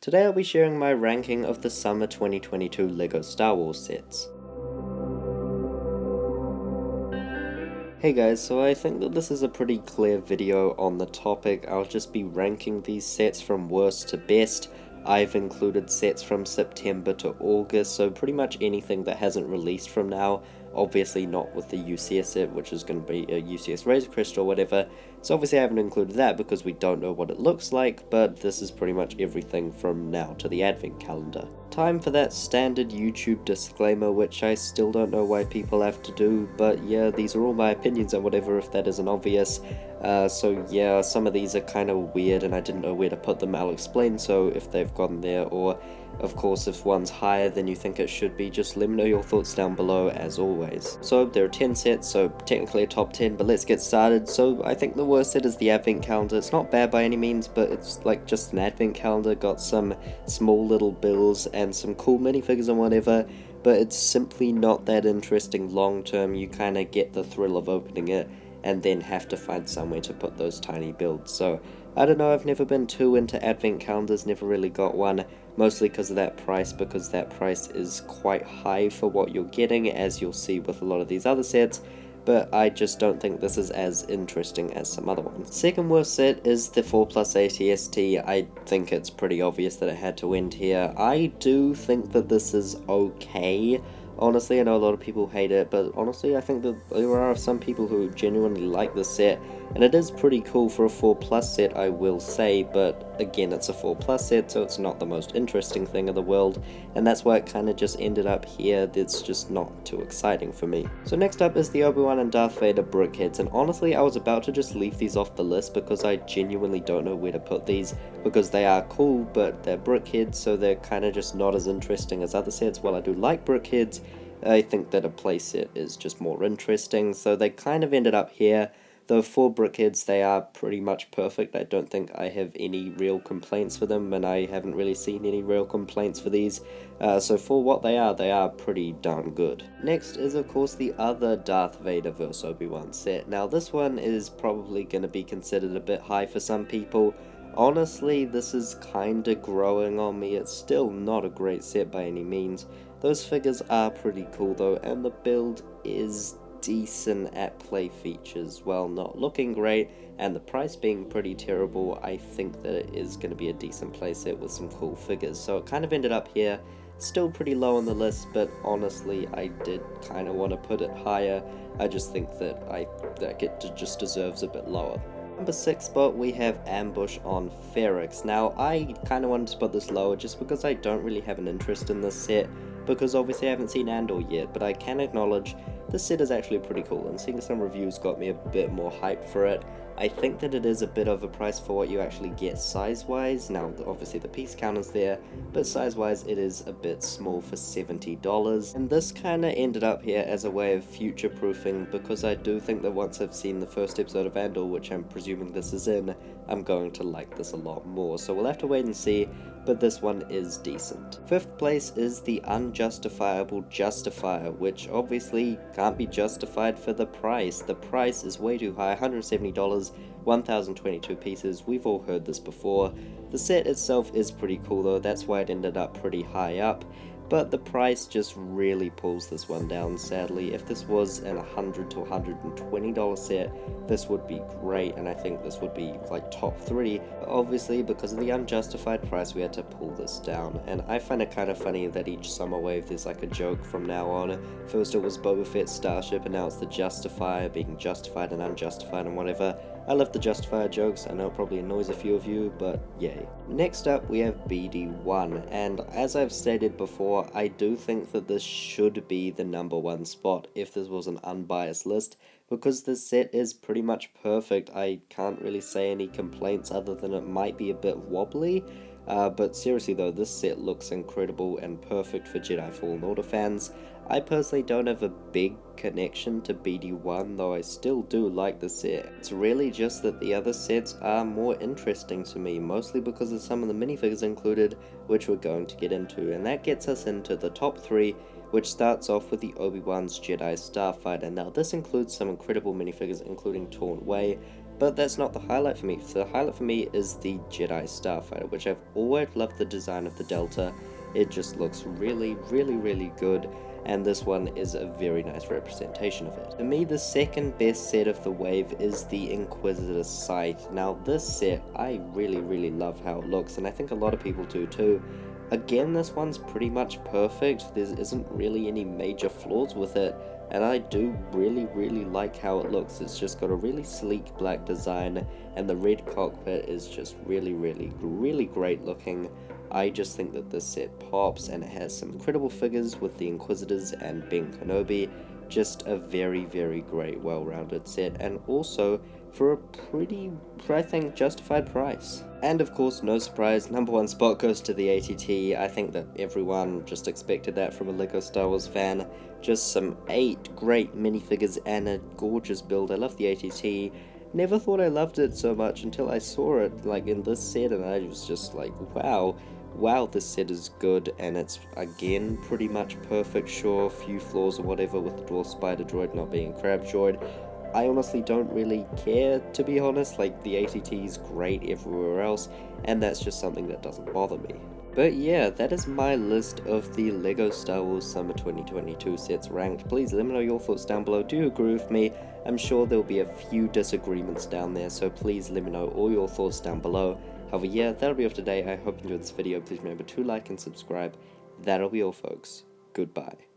Today I'll be sharing my ranking of the summer 2022 LEGO Star Wars sets. Hey guys, so I think that this is a pretty clear video on the topic. I'll just be ranking these sets from worst to best. I've included sets from September to August, so pretty much anything that hasn't released from now. Obviously not with the UCS set, which is going to be a UCS Razor Crest or whatever. So obviously I haven't included that because we don't know what it looks like, but this is pretty much everything from now to the advent calendar. Time for that standard YouTube disclaimer, which I still don't know why people have to do, but yeah, these are all my opinions and whatever if that isn't obvious. So yeah, some of these are kind of weird and I didn't know where to put them. I'll explain so if they've gone there, or of course if one's higher than you think it should be, just let me know your thoughts down below as always. So there are 10 sets, so technically a top 10, but let's get started. So I think the worst set is the advent calendar. It's not bad by any means, but it's like just an advent calendar, got some small little bills and some cool minifigures and whatever, but it's simply not that interesting long term. You kind of get the thrill of opening it and then have to find somewhere to put those tiny builds. So I don't know, I've never been too into advent calendars, never really got one, mostly because of that price, because that price is quite high for what you're getting, as you'll see with a lot of these other sets, but I just don't think this is as interesting as some other ones. Second worst set is the 4 Plus ATST. I think it's pretty obvious that it had to end here. I do think that this is okay. Honestly, I know a lot of people hate it, but honestly I think that there are some people who genuinely like this set, and it is pretty cool for a 4 Plus set, I will say, but again, it's a 4 Plus set, so it's not the most interesting thing in the world, and that's why it kind of just ended up here. It's just not too exciting for me. So next up is the Obi-Wan and Darth Vader brickheads, and honestly I was about to just leave these off the list because I genuinely don't know where to put these, because they are cool, but they're brickheads, so they're kind of just not as interesting as other sets. While I do like brickheads, I think that a playset is just more interesting, so they kind of ended up here. Though for brickheads, they are pretty much perfect. I don't think I have any real complaints for them, and I haven't really seen any real complaints for these. So for what they are pretty darn good. Next is of course the other Darth Vader vs Obi-Wan set. Now this one is probably going to be considered a bit high for some people. Honestly, this is kinda growing on me. It's still not a great set by any means. Those figures are pretty cool though, and the build is decent at play features. While not looking great, and the price being pretty terrible, I think that it is going to be a decent playset with some cool figures. So it kind of ended up here, still pretty low on the list, but honestly I did kind of want to put it higher. I just think that it just deserves a bit lower. Number 6 spot, we have Ambush on Ferrix. Now I kind of wanted to put this lower just because I don't really have an interest in this set, because obviously I haven't seen Andor yet, but I can acknowledge this set is actually pretty cool, and seeing some reviews got me a bit more hyped for it. I think that it is a bit of a price for what you actually get size-wise. Now obviously the piece count is there, but size-wise it is a bit small for $70, and this kind of ended up here as a way of future-proofing, because I do think that once I've seen the first episode of Andor, which I'm presuming this is in, I'm going to like this a lot more, so we'll have to wait and see, but this one is decent. Fifth place is the Unjustifiable Justifier, which obviously can't be justified for the price. The price is way too high, $170, 1,022 pieces. We've all heard this before. The set itself is pretty cool though, that's why it ended up pretty high up, but the price just really pulls this one down, sadly. If this was an $100 to $120 set, this would be great, and I think this would be like top 3. Obviously, because of the unjustified price, we had to pull this down, and I find it kind of funny that each summer wave there's like a joke from now on. First it was Boba Fett's Starship, and now it's the Justifier being justified and unjustified and whatever. I love the Justifier jokes. I know it probably annoys a few of you, but yay. Next up we have BD1, and as I've stated before, I do think that this should be the number 1 spot if this was an unbiased list, because this set is pretty much perfect. I can't really say any complaints other than it might be a bit wobbly, but seriously though, this set looks incredible and perfect for Jedi Fallen Order fans. I personally don't have a big connection to BD1, though I still do like the set. It's really just that the other sets are more interesting to me, mostly because of some of the minifigures included, which we're going to get into, and that gets us into the top 3, which starts off with the Obi-Wan's Jedi Starfighter. Now this includes some incredible minifigures including Torn Way, But that's not the highlight for me. So the highlight for me is the Jedi Starfighter, which I've always loved the design of the Delta. It just looks really, really, really good, and this one is a very nice representation of it. For me, the second best set of the wave is the Inquisitor Scythe. Now this set, I really, really love how it looks, and I think a lot of people do too. Again, this one's pretty much perfect. There isn't really any major flaws with it, and I do really, really like how it looks. It's just got a really sleek black design, and the red cockpit is just really, really, really great looking. I just think that this set pops, and it has some incredible figures with the Inquisitors and Ben Kenobi. Just a very, very great, well-rounded set, and also for a pretty, I think, justified price. And of course, no surprise, #1 spot goes to the ATT. I think that everyone just expected that from a LEGO Star Wars fan. Just some 8 great minifigures and a gorgeous build. I love the ATT. Never thought I loved it so much until I saw it like in this set, and I was just like, wow, this set is good, and it's again pretty much perfect. Sure, a few flaws or whatever with the dwarf spider droid not being a crab droid. I honestly don't really care, to be honest. Like, the ATT is great everywhere else, and that's just something that doesn't bother me. But yeah, that is my list of the LEGO Star Wars Summer 2022 sets ranked. Please let me know your thoughts down below. Do you agree with me? I'm sure there'll be a few disagreements down there, so please let me know all your thoughts down below. However, yeah, that'll be all for today. I hope you enjoyed this video. Please remember to like and subscribe. That'll be all, folks. Goodbye.